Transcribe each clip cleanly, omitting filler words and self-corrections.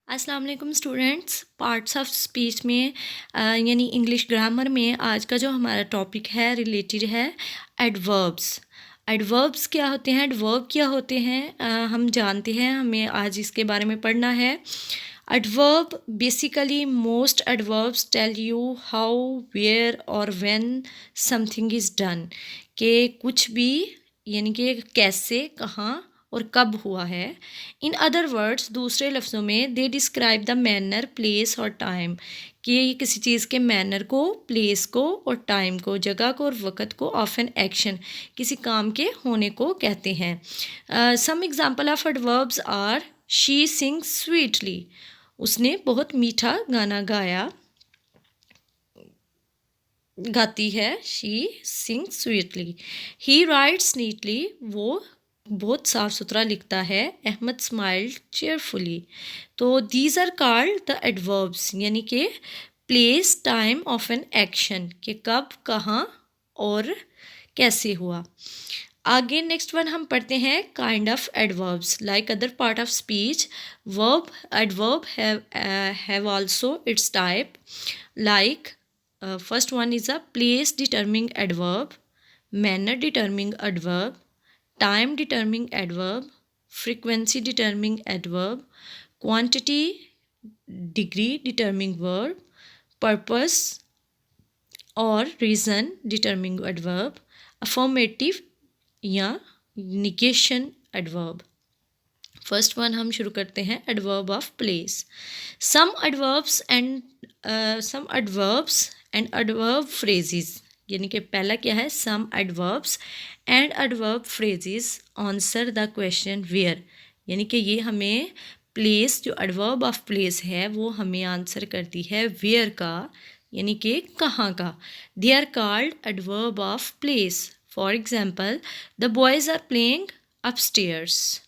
अस्सलाम वालेकुम students. Parts of speech में यानी इंग्लिश ग्रामर में आज का जो हमारा टॉपिक है रिलेटेड है एडवर्ब्स। एडवर्ब्स क्या होते हैं, एडवर्ब क्या होते हैं, हम जानते हैं, हमें आज इसके बारे में पढ़ना है। Adverb basically most adverbs tell you how where और व्हेन समथिंग इज़ डन, कि कुछ भी यानी कि कैसे, कहाँ और कब हुआ है। इन अदर वर्ड्स, दूसरे लफ्ज़ों में, they describe the manner, place और टाइम, कि ये किसी चीज़ के मैनर को, प्लेस को और टाइम को, जगह को और वक़्त को, ऑफ एन एक्शन, किसी काम के होने को कहते हैं। Some example of adverbs are she sings sweetly, उसने बहुत मीठा गाना गाया, गाती है, she sings sweetly. He writes neatly, वो बहुत साफ सुथरा लिखता है। Ahmed smiled cheerfully. तो these are called the adverbs, यानी कि place, time of an action, कि कब, कहाँ और कैसे हुआ। आगे नेक्स्ट वन हम पढ़ते हैं kind of adverbs. Like other part of speech, verb adverb have also it's type. Like first one is a place determining adverb, manner determining adverb, time determining adverb, frequency determining adverb, quantity degree determining verb, purpose और reason determining adverb, affirmative या negation adverb। First one हम शुरू करते हैं adverb of place. Some adverbs and adverb phrases, यानी कि पहला क्या है, some adverbs and adverb phrases answer the question where, यानी कि ये हमें प्लेस, जो एडवर्ब ऑफ प्लेस है वो हमें आंसर करती है वेयर का, यानी कि कहाँ का। They are called adverb of place. For example, the boys are playing upstairs.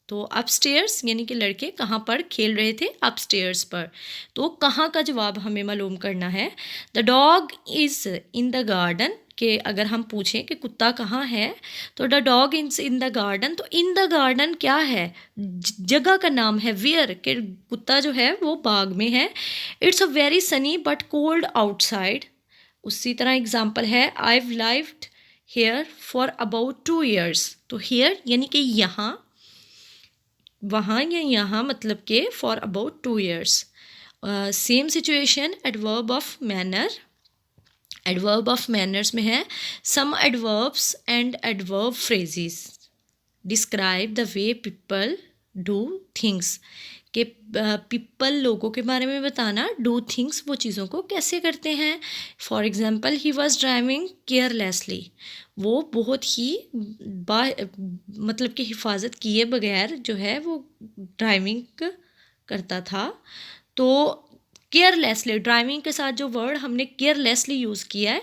तो अपस्टेयर्स यानी कि लड़के कहाँ पर खेल रहे थे, अपस्टेयर्स पर। तो कहाँ का जवाब हमें मालूम करना है। The dog is in the garden, कि अगर हम पूछें कि कुत्ता कहाँ है, तो the dog is in the garden. तो इन द गार्डन क्या है, जगह का नाम है। वेयर, कि कुत्ता जो है वो बाग में है। It's a very sunny but cold outside. उसी तरह एग्जाम्पल है, I have lived here for about 2 years। तो हेयर यानी कि यहाँ, वहाँ या यहाँ, मतलब कि for about 2 years। Same situation adverb of manner. Adverb of manners में है, some adverbs and adverb phrases describe the way people do things, कि पीपल लोगों के बारे में बताना, डू थिंग्स वो चीज़ों को कैसे करते हैं। For example, he was driving carelessly, वो बहुत ही मतलब कि हिफाजत किए बगैर जो है वो ड्राइविंग करता था। तो केयरलेसली, ड्राइविंग के साथ जो वर्ड हमने केयरलेसली यूज़ किया है,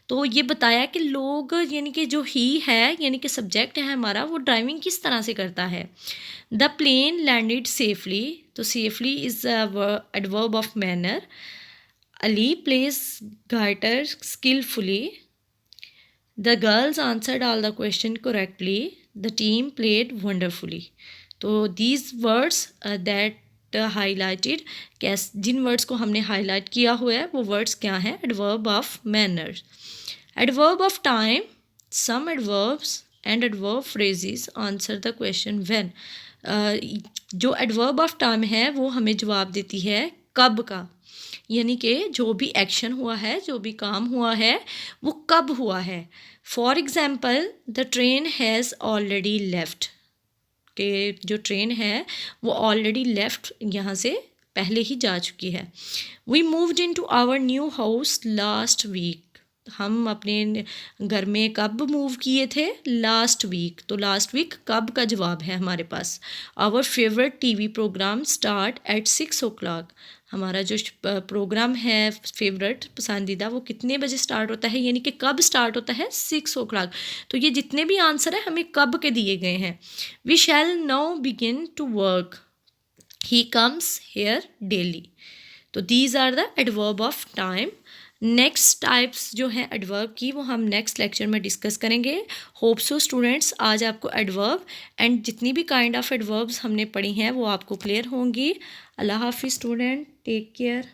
तो ये बताया कि लोग, यानी कि जो ही है, यानी कि सब्जेक्ट है हमारा, वो ड्राइविंग किस तरह से करता है। द प्लेन लैंडेड सेफली, तो safely is adverb of manner. Ali plays guitar skilfully. The girls answered all the question correctly. The team played wonderfully. तो दीज वर्ड्स दैट हाईलाइटेड, कैस जिन वर्ड्स को हमने हाईलाइट किया हुआ है वो वर्ड्स क्या हैं, adverb of manners. Adverb of time, some adverbs and adverb phrases answer the question when. जो एडवर्ब ऑफ टाइम है वो हमें जवाब देती है कब का, यानी कि जो भी एक्शन हुआ है, जो भी काम हुआ है वो कब हुआ है। For example, the train has already left, कि जो ट्रेन है वो ऑलरेडी लेफ्ट, यहाँ से पहले ही जा चुकी है। We moved into our new house last week, हम अपने घर में कब मूव किए थे, लास्ट वीक। तो लास्ट वीक कब का जवाब है हमारे पास। Our favourite TV programme start at 6 o'clock, हमारा जो प्रोग्राम है फेवरेट, पसंदीदा, वो कितने बजे स्टार्ट होता है, यानी कि कब स्टार्ट होता है, 6 o'clock। तो ये जितने भी आंसर है हमें कब के दिए गए हैं। We shall now begin to work, he comes here daily. तो these are the adverb of time. Next types जो हैं एडवर्ब की वो हम नेक्स्ट लेक्चर में डिस्कस करेंगे। होप सो स्टूडेंट्स आज आपको एडवर्ब एंड जितनी भी काइंड ऑफ एडवर्ब्स हमने पढ़ी हैं वो आपको क्लियर होंगी। अल्लाह हाफिज़ स्टूडेंट, टेक केयर।